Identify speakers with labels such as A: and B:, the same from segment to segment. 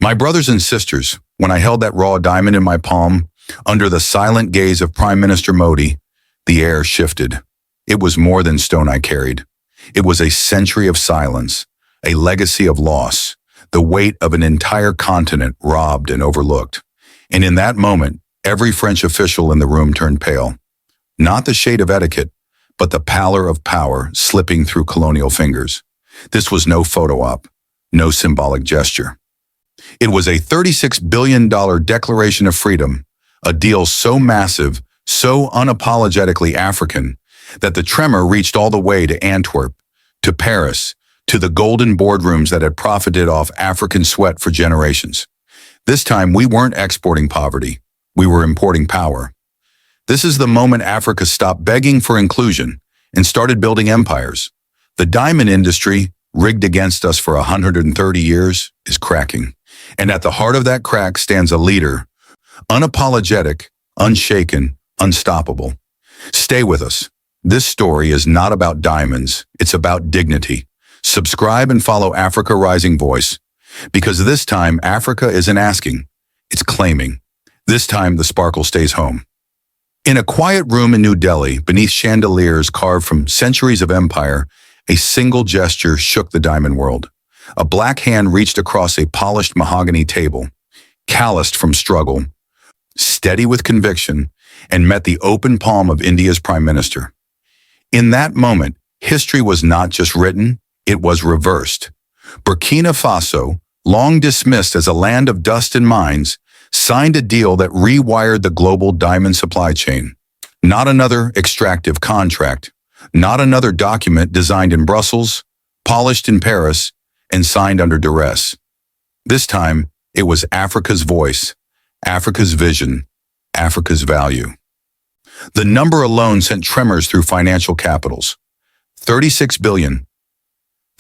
A: My brothers and sisters, when I held that raw diamond in my palm, under the silent gaze of Prime Minister Modi, the air shifted. It was more than stone I carried. It was a century of silence, a legacy of loss, the weight of an entire continent robbed and overlooked. And in that moment, every French official in the room turned pale. Not the shade of etiquette, but the pallor of power slipping through colonial fingers. This was no photo op, no symbolic gesture. It was a $36 billion declaration of freedom, a deal so massive, so unapologetically African, that the tremor reached all the way to Antwerp, to Paris, to the golden boardrooms that had profited off African sweat for generations. This time, we weren't exporting poverty. We were importing power. This is the moment Africa stopped begging for inclusion and started building empires. The diamond industry, rigged against us for 130 years, is cracking. And at the heart of that crack stands a leader, unapologetic, unshaken, unstoppable. Stay with us. This story is not about diamonds. It's about dignity. Subscribe and follow Africa Rising Voice, because this time Africa isn't asking, it's claiming. This time the sparkle stays home. In a quiet room in New Delhi, beneath chandeliers carved from centuries of empire, a single gesture shook the diamond world. A black hand reached across a polished mahogany table, calloused from struggle, steady with conviction, and met the open palm of India's Prime Minister. In that moment, history was not just written, it was reversed. Burkina Faso, long dismissed as a land of dust and mines, signed a deal that rewired the global diamond supply chain. Not another extractive contract, not another document designed in Brussels, polished in Paris, and signed under duress. This time, it was Africa's voice, Africa's vision, Africa's value. The number alone sent tremors through financial capitals. $36 billion.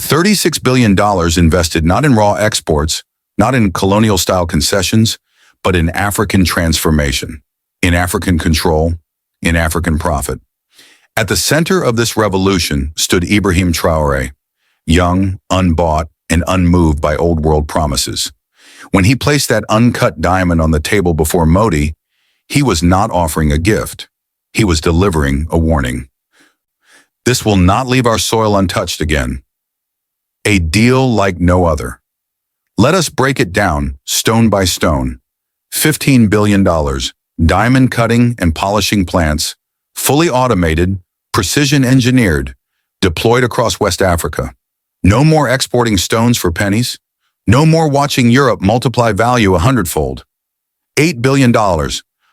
A: $36 billion invested not in raw exports, not in colonial-style concessions, but in African transformation, in African control, in African profit. At the center of this revolution stood Ibrahim Traore, young, unbought, and unmoved by old world promises. When he placed that uncut diamond on the table before Modi, he was not offering a gift. He was delivering a warning. This will not leave our soil untouched again. A deal like no other. Let us break it down, stone by stone. $15 billion, diamond cutting and polishing plants, fully automated, precision engineered, deployed across West Africa. No more exporting stones for pennies. No more watching Europe multiply value 100-fold. $8 billion,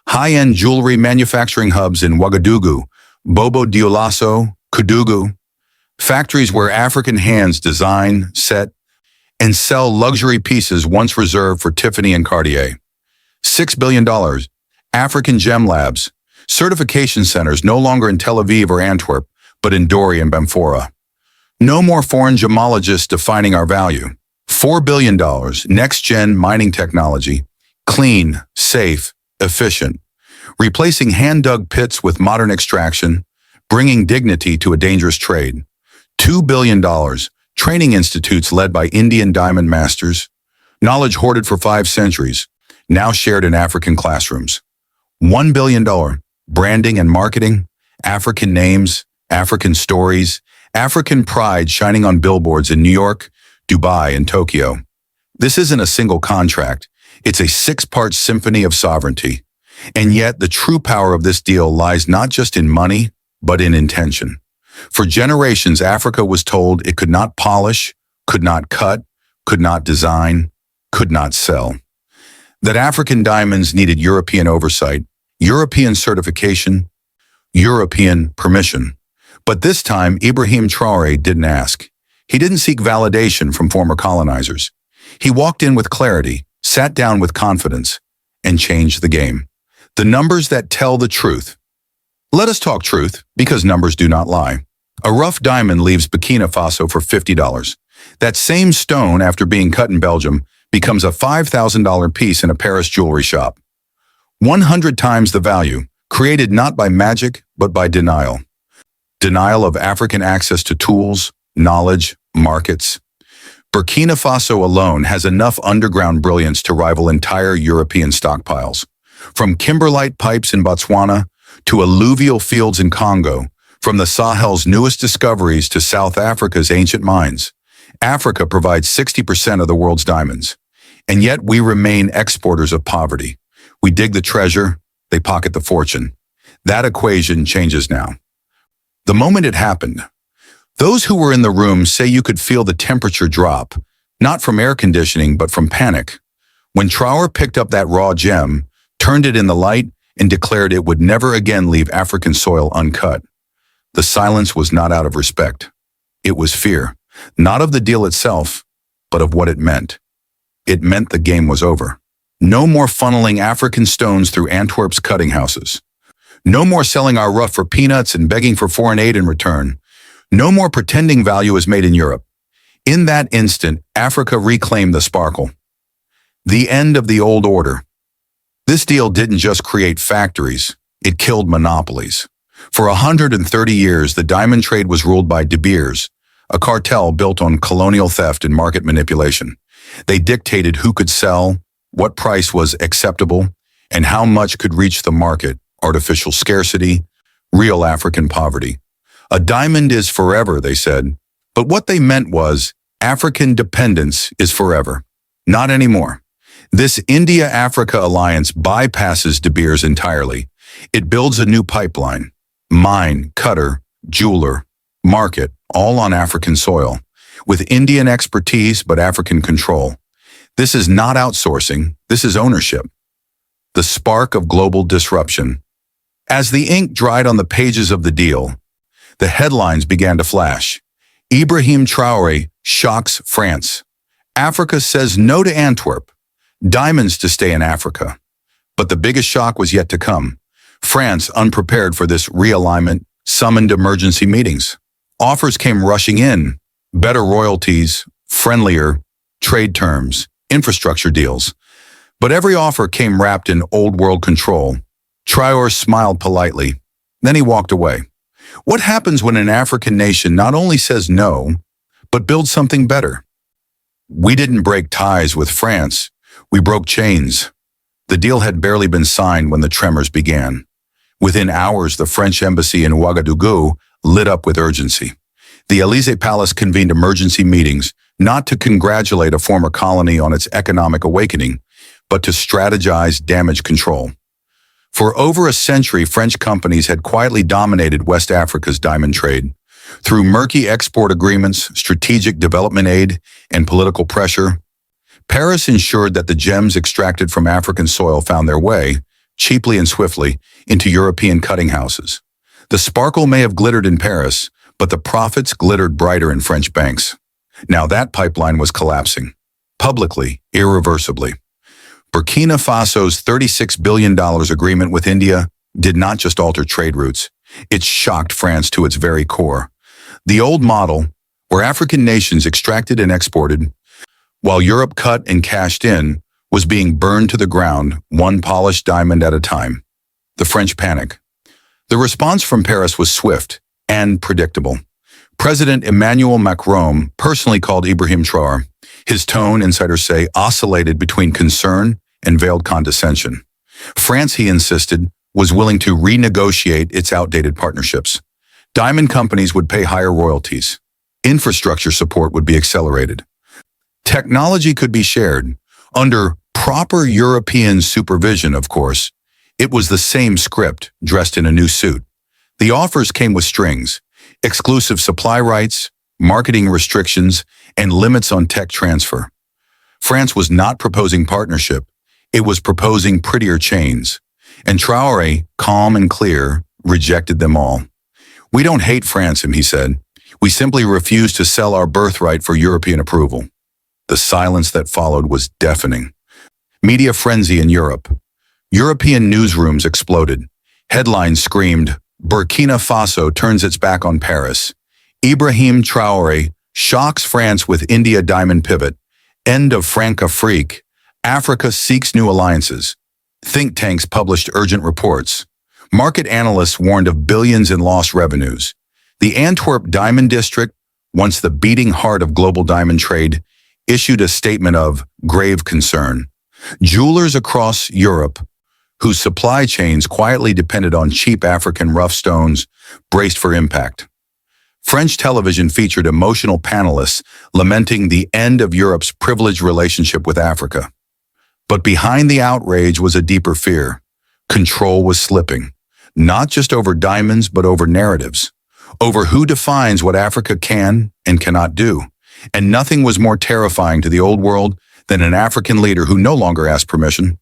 A: high-end jewelry manufacturing hubs in Ouagadougou, Bobo Dioulasso, Kédougou, factories where African hands design, set, and sell luxury pieces once reserved for Tiffany and Cartier. $6 billion, African gem labs, certification centers no longer in Tel Aviv or Antwerp, but in Dori and Bamfora. No more foreign gemologists defining our value. $4 billion, next-gen mining technology, clean, safe, efficient, replacing hand-dug pits with modern extraction, bringing dignity to a dangerous trade. $2 billion, training institutes led by Indian diamond masters, knowledge hoarded for 5 centuries, now shared in African classrooms. $1 billion, branding and marketing, African names, African stories, African pride shining on billboards in New York, Dubai, and Tokyo. This isn't a single contract. It's a 6-part symphony of sovereignty. And yet, the true power of this deal lies not just in money, but in intention. For generations, Africa was told it could not polish, could not cut, could not design, could not sell. That African diamonds needed European oversight, European certification, European permission. But this time, Ibrahim Traore didn't ask. He didn't seek validation from former colonizers. He walked in with clarity, sat down with confidence, and changed the game. The numbers that tell the truth. Let us talk truth, because numbers do not lie. A rough diamond leaves Burkina Faso for $50. That same stone, after being cut in Belgium, becomes a $5,000 piece in a Paris jewelry shop. 100 times the value, created not by magic, but by denial. Denial of African access to tools, knowledge, markets. Burkina Faso alone has enough underground brilliance to rival entire European stockpiles. From kimberlite pipes in Botswana to alluvial fields in Congo, from the Sahel's newest discoveries to South Africa's ancient mines, Africa provides 60% of the world's diamonds. And yet we remain exporters of poverty. We dig the treasure, they pocket the fortune. That equation changes now. The moment it happened, those who were in the room say you could feel the temperature drop, not from air conditioning, but from panic. When Traore picked up that raw gem, turned it in the light, and declared it would never again leave African soil uncut, the silence was not out of respect. It was fear, not of the deal itself, but of what it meant. It meant the game was over. No more funneling African stones through Antwerp's cutting houses. No more selling our rough for peanuts and begging for foreign aid in return. No more pretending value is made in Europe. In that instant, Africa reclaimed the sparkle. The end of the old order. This deal didn't just create factories, it killed monopolies. For 130 years, the diamond trade was ruled by De Beers, a cartel built on colonial theft and market manipulation. They dictated who could sell, what price was acceptable, and how much could reach the market. Artificial scarcity, real African poverty. A diamond is forever, they said, but what they meant was African dependence is forever. Not anymore. This India-Africa alliance bypasses De Beers entirely. It builds a new pipeline. Mine, cutter, jeweler, market, all on African soil, with Indian expertise but African control. This is not outsourcing, this is ownership. The spark of global disruption. As the ink dried on the pages of the deal, the headlines began to flash. Ibrahim Traore shocks France. Africa says no to Antwerp. Diamonds to stay in Africa. But the biggest shock was yet to come. France, unprepared for this realignment, summoned emergency meetings. Offers came rushing in. Better royalties, friendlier trade terms, infrastructure deals. But every offer came wrapped in old world control. Traore smiled politely. Then he walked away. What happens when an African nation not only says no, but builds something better? We didn't break ties with France. We broke chains. The deal had barely been signed when the tremors began. Within hours, the French embassy in Ouagadougou lit up with urgency. The Élysée Palace convened emergency meetings, not to congratulate a former colony on its economic awakening, but to strategize damage control. For over a century, French companies had quietly dominated West Africa's diamond trade. Through murky export agreements, strategic development aid, and political pressure, Paris ensured that the gems extracted from African soil found their way, cheaply and swiftly, into European cutting houses. The sparkle may have glittered in Paris, but the profits glittered brighter in French banks. Now that pipeline was collapsing. Publicly, irreversibly. Burkina Faso's $36 billion agreement with India did not just alter trade routes. It shocked France to its very core. The old model, where African nations extracted and exported, while Europe cut and cashed in, was being burned to the ground, one polished diamond at a time. The French panic. The response from Paris was swift and predictable. President Emmanuel Macron personally called Ibrahim Traore. His tone, insiders say, oscillated between concern and veiled condescension. France, he insisted, was willing to renegotiate its outdated partnerships. Diamond companies would pay higher royalties. Infrastructure support would be accelerated. Technology could be shared. Under proper European supervision, of course. It was the same script, dressed in a new suit. The offers came with strings, exclusive supply rights, marketing restrictions, and limits on tech transfer. France was not proposing partnership. It was proposing prettier chains. And Traore, calm and clear, rejected them all. We don't hate France, he said. We simply refuse to sell our birthright for European approval. The silence that followed was deafening. Media frenzy in Europe. European newsrooms exploded. Headlines screamed, Burkina Faso turns its back on Paris. Ibrahim Traore shocks France with India diamond pivot. End of Franc-Afrique. Africa seeks new alliances. Think tanks published urgent reports. Market analysts warned of billions in lost revenues. The Antwerp Diamond District, once the beating heart of global diamond trade, issued a statement of grave concern. Jewelers across Europe, whose supply chains quietly depended on cheap African rough stones, braced for impact. French television featured emotional panelists lamenting the end of Europe's privileged relationship with Africa. But behind the outrage was a deeper fear. Control was slipping, not just over diamonds, but over narratives, over who defines what Africa can and cannot do. And nothing was more terrifying to the old world than an African leader who no longer asked permission.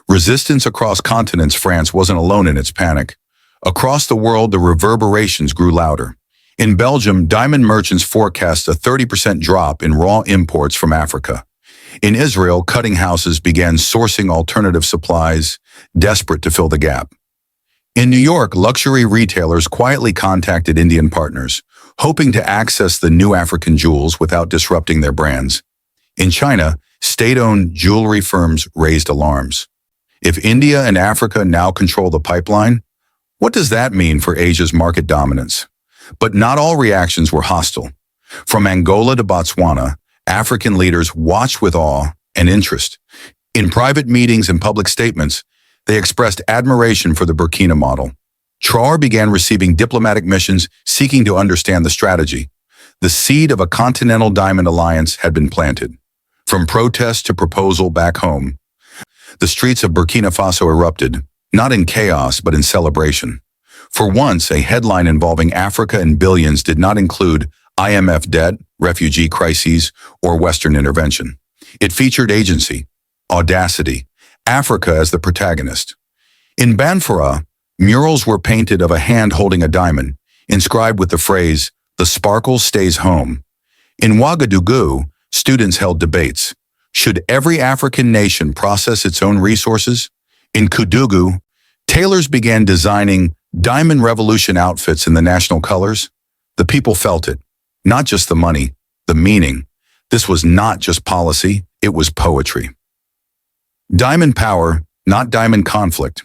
A: Resistance across continents. France wasn't alone in its panic. Across the world, the reverberations grew louder. In Belgium, diamond merchants forecast a 30% drop in raw imports from Africa. In Israel, cutting houses began sourcing alternative supplies, desperate to fill the gap. In New York, luxury retailers quietly contacted Indian partners, hoping to access the new African jewels without disrupting their brands. In China, state-owned jewelry firms raised alarms. If India and Africa now control the pipeline, what does that mean for Asia's market dominance? But not all reactions were hostile. From Angola to Botswana, African leaders watched with awe and interest. In private meetings and public statements, they expressed admiration for the Burkina model. Traore began receiving diplomatic missions seeking to understand the strategy. The seed of a continental diamond alliance had been planted. From protest to proposal back home, the streets of Burkina Faso erupted, not in chaos but in celebration. For once, a headline involving Africa and billions did not include IMF debt, refugee crises, or Western intervention. It featured agency, audacity, Africa as the protagonist. In Banfora, murals were painted of a hand holding a diamond, inscribed with the phrase, "The sparkle stays home." In Ouagadougou, students held debates. Should every African nation process its own resources? In Koudougou, tailors began designing diamond revolution outfits in the national colors. The people felt it. Not just the money, the meaning. This was not just policy, it was poetry. Diamond power, not diamond conflict.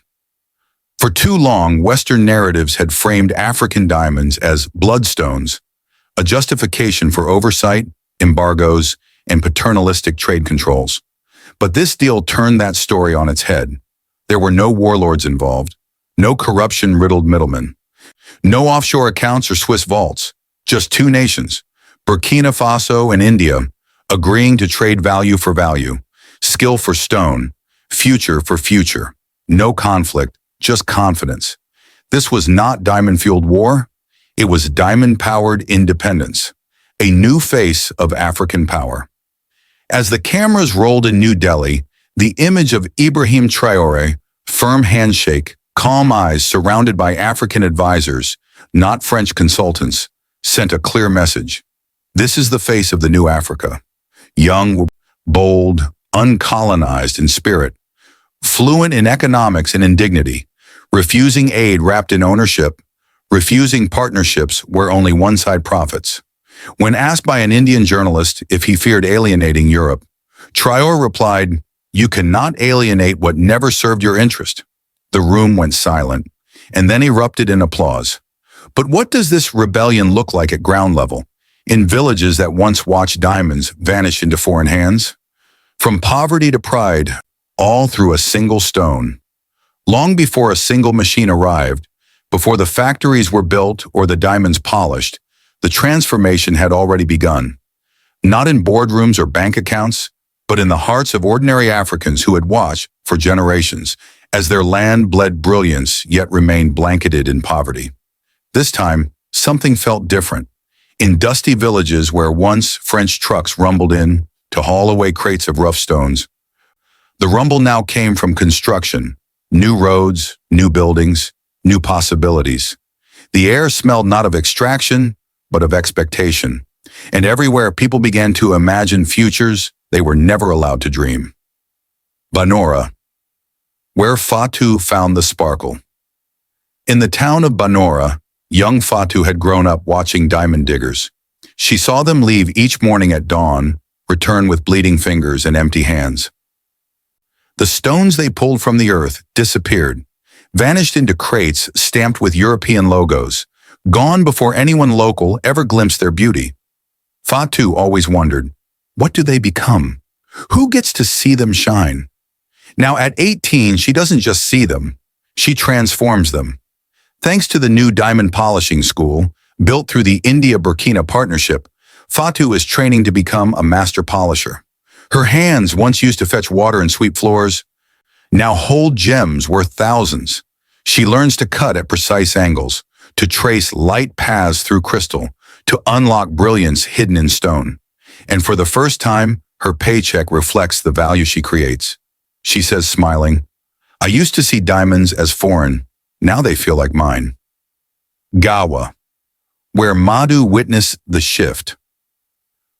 A: For too long, Western narratives had framed African diamonds as bloodstones, a justification for oversight, embargoes, and paternalistic trade controls. But this deal turned that story on its head. There were no warlords involved, no corruption-riddled middlemen, no offshore accounts or Swiss vaults, just two nations, Burkina Faso and India, agreeing to trade value for value, skill for stone, future for future. No conflict, just confidence. This was not diamond-fueled war, it was diamond-powered independence, a new face of African power. As the cameras rolled in New Delhi, the image of Ibrahim Traore, firm handshake, calm eyes surrounded by African advisors, not French consultants, sent a clear message. This is the face of the new Africa. Young, bold, uncolonized in spirit, fluent in economics and in dignity, refusing aid wrapped in ownership, refusing partnerships where only one side profits. When asked by an Indian journalist if he feared alienating Europe, Traore replied, "You cannot alienate what never served your interest." The room went silent, and then erupted in applause. But what does this rebellion look like at ground level, in villages that once watched diamonds vanish into foreign hands? From poverty to pride, all through a single stone. Long before a single machine arrived, before the factories were built or the diamonds polished, the transformation had already begun. Not in boardrooms or bank accounts, but in the hearts of ordinary Africans who had watched for generations as their land bled brilliance yet remained blanketed in poverty. This time, something felt different. In dusty villages where once French trucks rumbled in to haul away crates of rough stones, the rumble now came from construction, new roads, new buildings, new possibilities. The air smelled not of extraction, but of expectation. And everywhere people began to imagine futures they were never allowed to dream. Banora, where Fatou found the sparkle. In the town of Banora, young Fatou had grown up watching diamond diggers. She saw them leave each morning at dawn, return with bleeding fingers and empty hands. The stones they pulled from the earth disappeared, vanished into crates stamped with European logos, gone before anyone local ever glimpsed their beauty. Fatou always wondered, What do they become? Who gets to see them shine? Now, at 18, she doesn't just see them, she transforms them. Thanks to the new diamond polishing school, built through the India-Burkina partnership, Fatou is training to become a master polisher. Her hands, once used to fetch water and sweep floors, now hold gems worth thousands. She learns to cut at precise angles, to trace light paths through crystal, to unlock brilliance hidden in stone. And for the first time, her paycheck reflects the value she creates. She says, smiling, "I used to see diamonds as foreign. Now they feel like mine." Gawa, where Madhu witnessed the shift.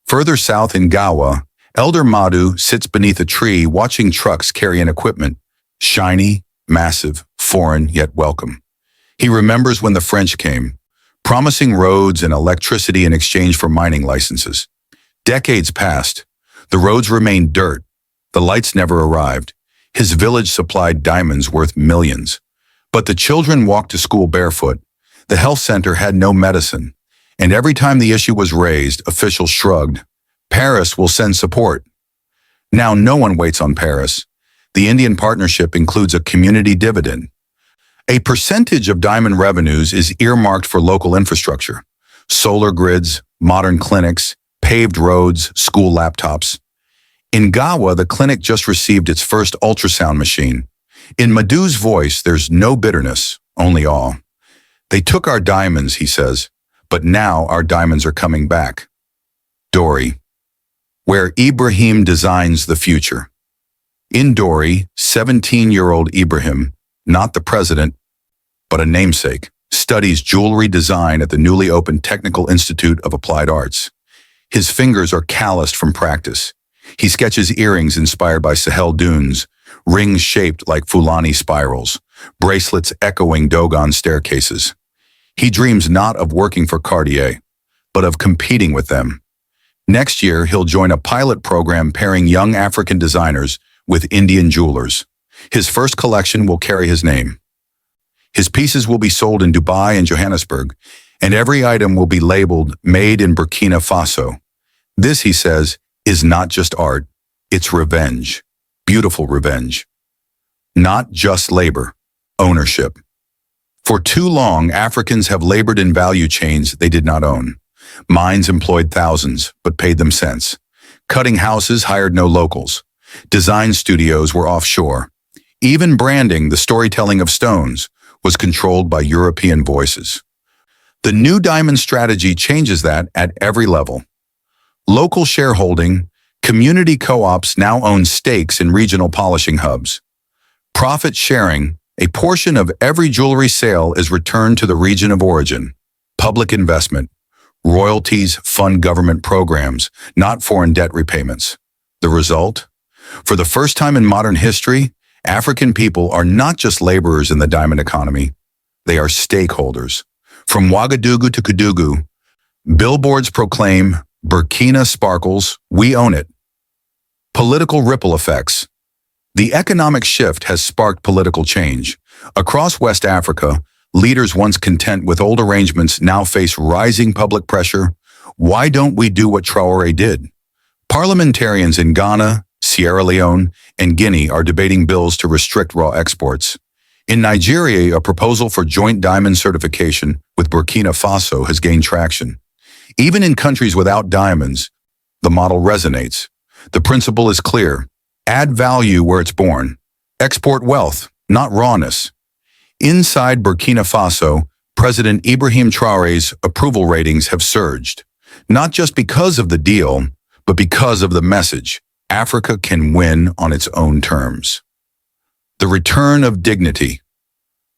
A: Further south in Gawa, Elder Madhu sits beneath a tree watching trucks carry in equipment, shiny, massive, foreign, yet welcome. He remembers when the French came, promising roads and electricity in exchange for mining licenses. Decades passed. The roads remained dirt. The lights never arrived. His village supplied diamonds worth millions. But the children walked to school barefoot. The health center had no medicine. And every time the issue was raised, officials shrugged. Paris will send support. Now no one waits on Paris. The Indian partnership includes a community dividend. A percentage of diamond revenues is earmarked for local infrastructure. Solar grids, modern clinics, paved roads, school laptops. In Gawa, the clinic just received its first ultrasound machine. In Madhu's voice, there's no bitterness, only awe. "They took our diamonds," he says, "but now our diamonds are coming back." Dori, where Ibrahim designs the future. In Dori, 17-year-old Ibrahim, not the president, but a namesake, studies jewelry design at the newly opened Technical Institute of Applied Arts. His fingers are calloused from practice. He sketches earrings inspired by Sahel dunes, rings shaped like Fulani spirals, bracelets echoing Dogon staircases. He dreams not of working for Cartier, but of competing with them. Next year, he'll join a pilot program pairing young African designers with Indian jewelers. His first collection will carry his name. His pieces will be sold in Dubai and Johannesburg, and every item will be labeled "Made in Burkina Faso." This, he says, is not just art, it's revenge. Beautiful revenge. Not just labor, ownership. For too long, Africans have labored in value chains they did not own. Mines employed thousands, but paid them cents. Cutting houses hired no locals. Design studios were offshore. Even branding, the storytelling of stones, was controlled by European voices. The new diamond strategy changes that at every level. Local shareholding, community co-ops now own stakes in regional polishing hubs. Profit sharing, a portion of every jewelry sale is returned to the region of origin. Public investment, royalties fund government programs, not foreign debt repayments. The result? For the first time in modern history, African people are not just laborers in the diamond economy. They are stakeholders. From Ouagadougou to Kédougou, billboards proclaim, "Burkina sparkles, we own it." Political ripple effects. The economic shift has sparked political change. Across West Africa, leaders once content with old arrangements now face rising public pressure. Why don't we do what Traore did? Parliamentarians in Ghana, Sierra Leone, and Guinea are debating bills to restrict raw exports. In Nigeria, a proposal for joint diamond certification with Burkina Faso has gained traction. Even in countries without diamonds, the model resonates. The principle is clear. Add value where it's born. Export wealth, not rawness. Inside Burkina Faso, President Ibrahim Traore's approval ratings have surged. Not just because of the deal, but because of the message. Africa can win on its own terms. The return of dignity.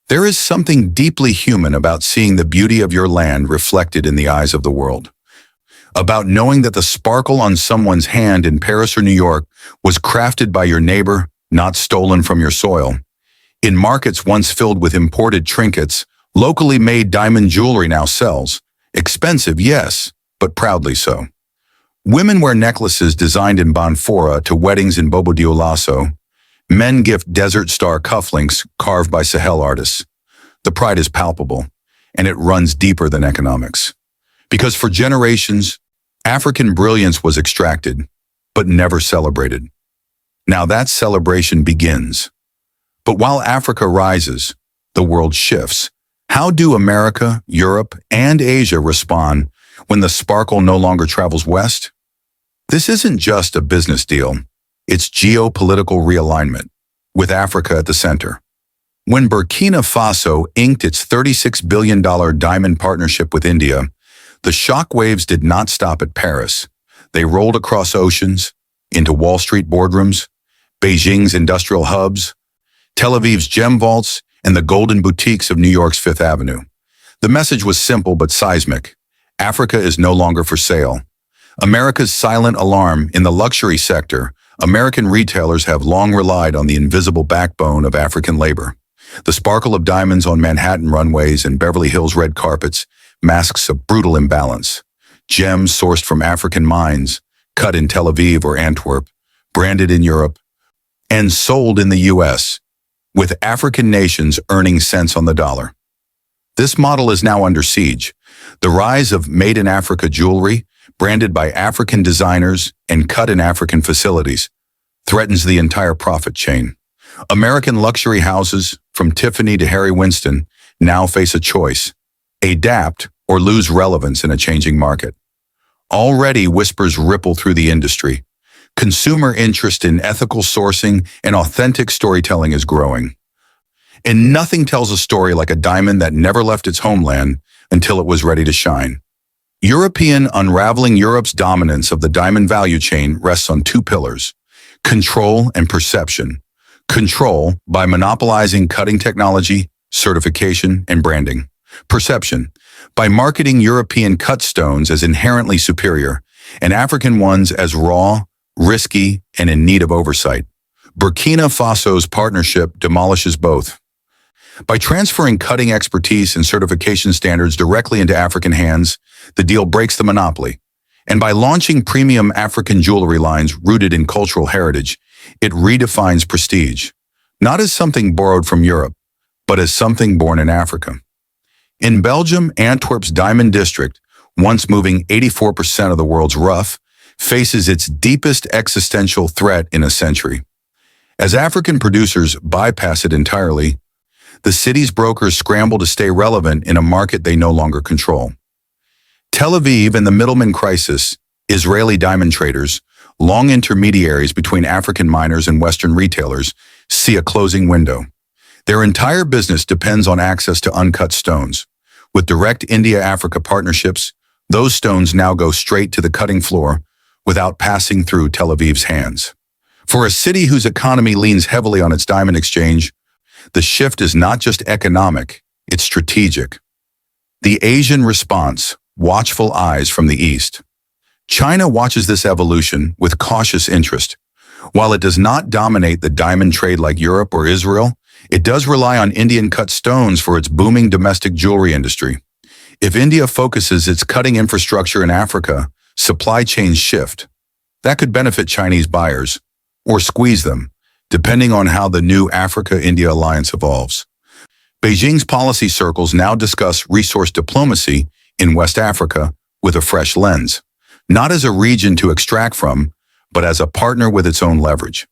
A: There is something deeply human about seeing the beauty of your land reflected in the eyes of the world. About knowing that the sparkle on someone's hand in Paris or New York was crafted by your neighbor, not stolen from your soil. In markets once filled with imported trinkets, locally made diamond jewelry now sells. Expensive, yes, but proudly so. Women wear necklaces designed in Banfora to weddings in Bobo Dioulasso. Men gift Desert Star cufflinks carved by Sahel artists. The pride is palpable, and it runs deeper than economics. Because for generations, African brilliance was extracted, but never celebrated. Now that celebration begins. But while Africa rises, the world shifts. How do America, Europe, and Asia respond when the sparkle no longer travels west? This isn't just a business deal. It's geopolitical realignment, with Africa at the center. When Burkina Faso inked its $36 billion diamond partnership with India, the shockwaves did not stop at Paris. They rolled across oceans, into Wall Street boardrooms, Beijing's industrial hubs, Tel Aviv's gem vaults, and the golden boutiques of New York's Fifth Avenue. The message was simple but seismic. Africa is no longer for sale. America's silent alarm in the luxury sector. American retailers have long relied on the invisible backbone of African labor. The sparkle of diamonds on Manhattan runways and Beverly Hills red carpets masks a brutal imbalance. Gems sourced from African mines, cut in Tel Aviv or Antwerp, branded in Europe, and sold in the U.S., with African nations earning cents on the dollar. This model is now under siege. The rise of made-in-Africa jewelry, branded by African designers and cut in African facilities, threatens the entire profit chain. American luxury houses, from Tiffany to Harry Winston, now face a choice: adapt or lose relevance in a changing market. Already whispers ripple through the industry. Consumer interest in ethical sourcing and authentic storytelling is growing. And nothing tells a story like a diamond that never left its homeland until it was ready to shine. Unraveling Europe's dominance of the diamond value chain rests on two pillars: control and perception. Control by monopolizing cutting technology, certification, and branding. Perception by marketing European cut stones as inherently superior and African ones as raw, risky, and in need of oversight. Burkina Faso's partnership demolishes both. By transferring cutting expertise and certification standards directly into African hands, the deal breaks the monopoly. And by launching premium African jewelry lines rooted in cultural heritage, it redefines prestige, not as something borrowed from Europe, but as something born in Africa. In Belgium, Antwerp's diamond district, once moving 84% of the world's rough, faces its deepest existential threat in a century. As African producers bypass it entirely, the city's brokers scramble to stay relevant in a market they no longer control. Tel Aviv and the middleman crisis, Israeli diamond traders, long intermediaries between African miners and Western retailers, see a closing window. Their entire business depends on access to uncut stones. With direct India-Africa partnerships, those stones now go straight to the cutting floor without passing through Tel Aviv's hands. For a city whose economy leans heavily on its diamond exchange, the shift is not just economic, it's strategic. The Asian response: watchful eyes from the East. China watches this evolution with cautious interest. While it does not dominate the diamond trade like Europe or Israel, it does rely on Indian-cut stones for its booming domestic jewelry industry. If India focuses its cutting infrastructure in Africa, supply chains shift. That could benefit Chinese buyers, or squeeze them, depending on how the new Africa-India alliance evolves. Beijing's policy circles now discuss resource diplomacy in West Africa with a fresh lens, not as a region to extract from, but as a partner with its own leverage.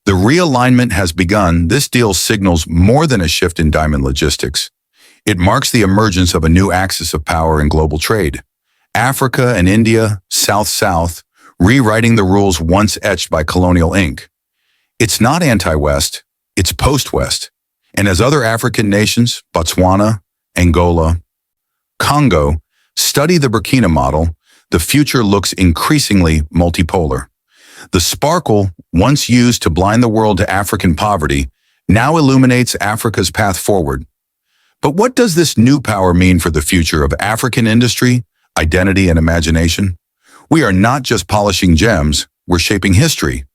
A: The realignment has begun. This deal signals more than a shift in diamond logistics. It marks the emergence of a new axis of power in global trade. Africa and India, South-South, rewriting the rules once etched by colonial ink. It's not anti-West, it's post-West. And as other African nations, Botswana, Angola, Congo, study the Burkina model, the future looks increasingly multipolar. The sparkle, once used to blind the world to African poverty, now illuminates Africa's path forward. But what does this new power mean for the future of African industry, identity, and imagination? We are not just polishing gems, we're shaping history.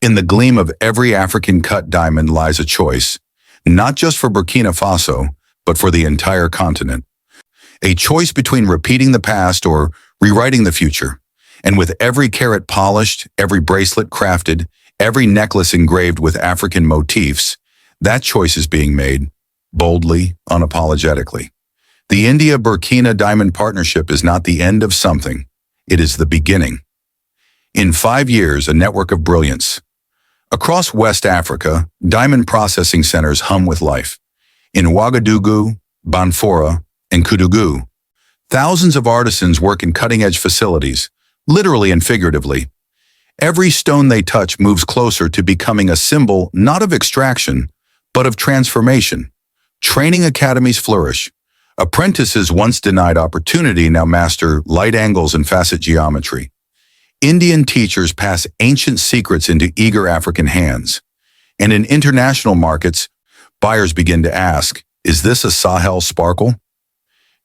A: In the gleam of every African-cut diamond lies a choice, not just for Burkina Faso, but for the entire continent. A choice between repeating the past or rewriting the future. And with every carat polished, every bracelet crafted, every necklace engraved with African motifs, that choice is being made, boldly, unapologetically. The India-Burkina diamond partnership is not the end of something. It is the beginning. In 5 years, a network of brilliance. Across West Africa, diamond processing centers hum with life. In Ouagadougou, Banfora, and Koudougou, thousands of artisans work in cutting-edge facilities, literally and figuratively. Every stone they touch moves closer to becoming a symbol not of extraction, but of transformation. Training academies flourish. Apprentices once denied opportunity now master light angles and facet geometry. Indian teachers pass ancient secrets into eager African hands. And in international markets, buyers begin to ask, is this a Sahel sparkle?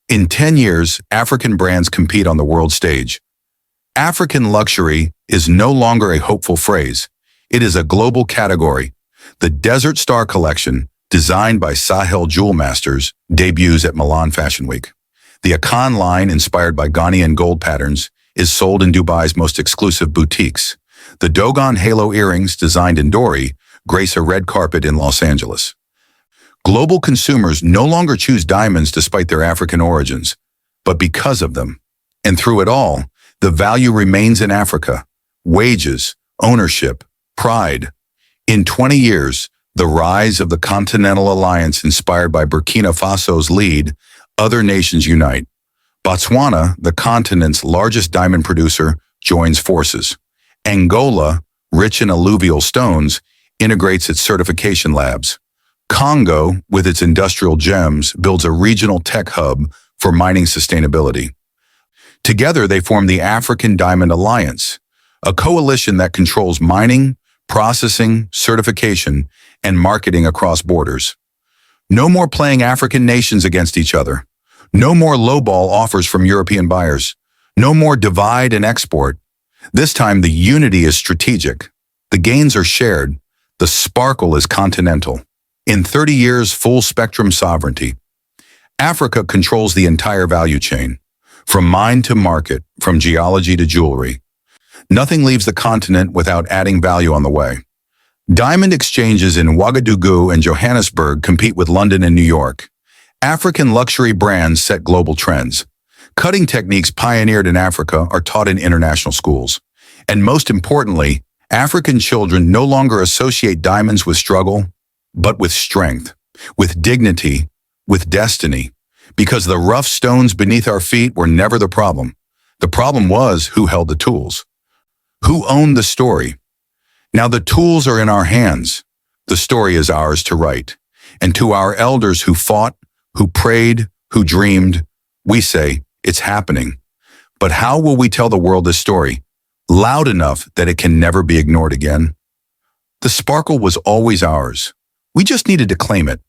A: In 10 years, African brands compete on the world stage. African luxury is no longer a hopeful phrase. It is a global category. The Desert Star collection, designed by Sahel jewel masters, debuts at Milan Fashion Week. The Akan line, inspired by Ghanaian gold patterns, is sold in Dubai's most exclusive boutiques. The Dogon halo earrings, designed in Dori, grace a red carpet in Los Angeles. Global consumers no longer choose diamonds despite their African origins, but because of them. And through it all, the value remains in Africa. Wages, ownership, pride. In 20 years, the rise of the Continental Alliance inspired by Burkina Faso's lead, other nations unite. Botswana, the continent's largest diamond producer, joins forces. Angola, rich in alluvial stones, integrates its certification labs. Congo, with its industrial gems, builds a regional tech hub for mining sustainability. Together, they form the African Diamond Alliance, a coalition that controls mining, processing, certification, and marketing across borders. No more playing African nations against each other. No more lowball offers from European buyers. No more divide and export. This time, the unity is strategic. The gains are shared. The sparkle is continental. In 30 years, full spectrum sovereignty. Africa controls the entire value chain. From mine to market, from geology to jewelry. Nothing leaves the continent without adding value on the way. Diamond exchanges in Ouagadougou and Johannesburg compete with London and New York. African luxury brands set global trends. Cutting techniques pioneered in Africa are taught in international schools. And most importantly, African children no longer associate diamonds with struggle, but with strength, with dignity, with destiny. Because the rough stones beneath our feet were never the problem. The problem was who held the tools. Who owned the story? Now the tools are in our hands. The story is ours to write. And to our elders who fought, who prayed, who dreamed, we say, it's happening. But how will we tell the world this story? Loud enough that it can never be ignored again. The sparkle was always ours. We just needed to claim it.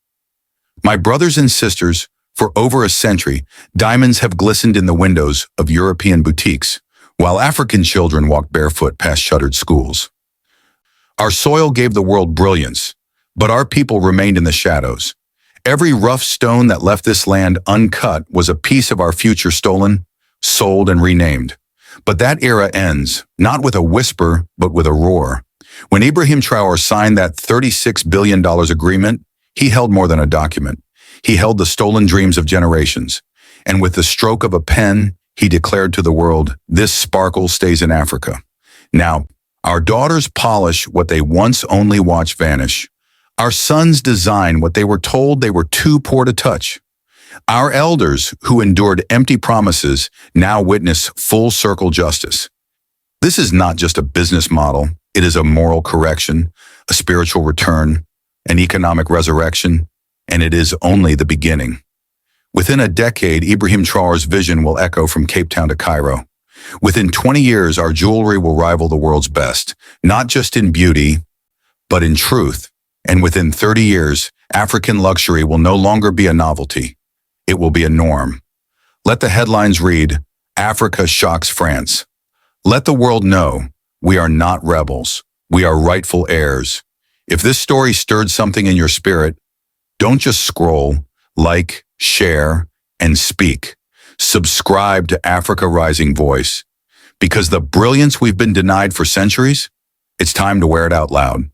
A: My brothers and sisters, for over a century, diamonds have glistened in the windows of European boutiques, while African children walked barefoot past shuttered schools. Our soil gave the world brilliance, but our people remained in the shadows. Every rough stone that left this land uncut was a piece of our future stolen, sold, and renamed. But that era ends, not with a whisper, but with a roar. When Ibrahim Traore signed that $36 billion agreement, he held more than a document. He held the stolen dreams of generations. And with the stroke of a pen, he declared to the world, this sparkle stays in Africa. Now, our daughters polish what they once only watched vanish. Our sons design what they were told they were too poor to touch. Our elders, who endured empty promises, now witness full circle justice. This is not just a business model. It is a moral correction, a spiritual return, an economic resurrection, and it is only the beginning. Within a decade, Ibrahim Traore's vision will echo from Cape Town to Cairo. Within 20 years, our jewelry will rival the world's best, not just in beauty, but in truth. And within 30 years, African luxury will no longer be a novelty. It will be a norm. Let the headlines read, Africa shocks France. Let the world know we are not rebels. We are rightful heirs. If this story stirred something in your spirit, don't just scroll, like, share, and speak. Subscribe to Africa Rising Voice. Because the brilliance we've been denied for centuries, it's time to wear it out loud.